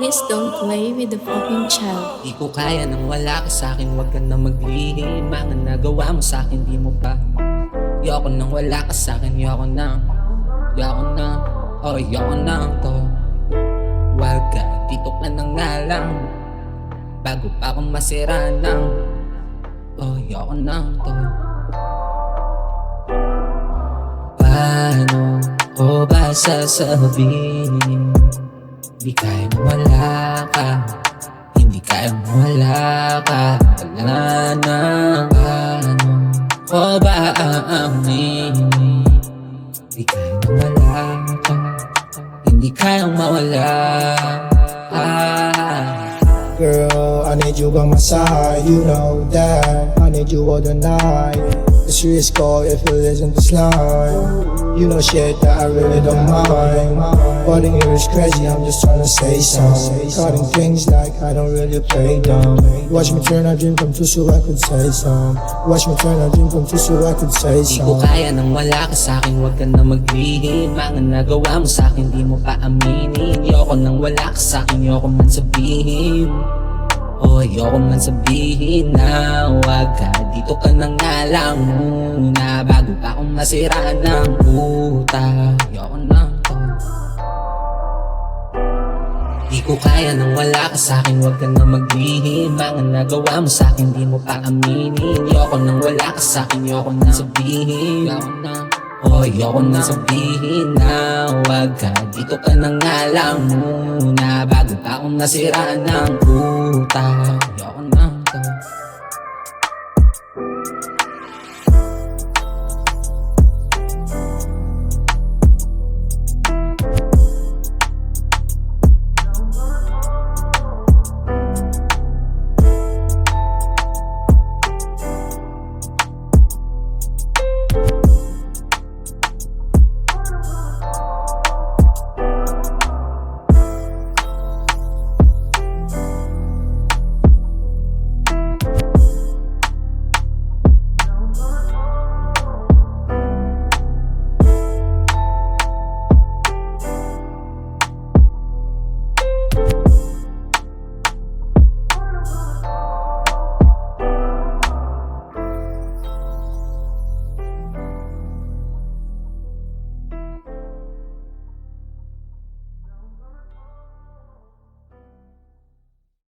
Please don't play with the fucking child. Di ko kaya nang wala ka sa'kin, wag ka na maglihim. Mga nagawa mo sa'kin, di mo pa. Yoko nang wala ka sa'kin, yoko na. Oh yoko na to. Wag ka, dito ka na nga lang. Bago pa akong masira ng oh yoko na to. Paano ko ba sasabihin? Di kaya wala ka, hindi kaya wala ka. Wala na, paano ko ba aaminin? Di kaya wala ka, hindi kaya mawala. Girl, I need you by my side, you know that. I need you all the night. The streets call if you listen to slime. You know shit that I really don't mind. But in here is crazy, I'm just trying to say something. Cutting things like I don't really play dumb. Watch me turn a dream come true so I could say some. Watch me turn a dream come true so I could say Di ko some. kaya nang wala ka sa'kin, wag ka na maglihim. Mga nagawa mo sa'kin, di mo pa aminin. Yoko nang wala ka sa'kin, yoko man sabihin. Oh, ayoko man sabihin na wag ka, dito ka na nga lang muna. Bago pa akong masira ng puta, ayoko na to. Di ko kaya nang wala ka sa'kin, wag ka na maglihim. Mga nagawa mo sa'kin, di mo pa aminin. Ayoko nang wala ka sa'kin, ayoko na sabihin. Oh, ayoko na sabihin na wag ka, dito ka na nga lang muna. Bago pa akong nasira ng puta, ayoko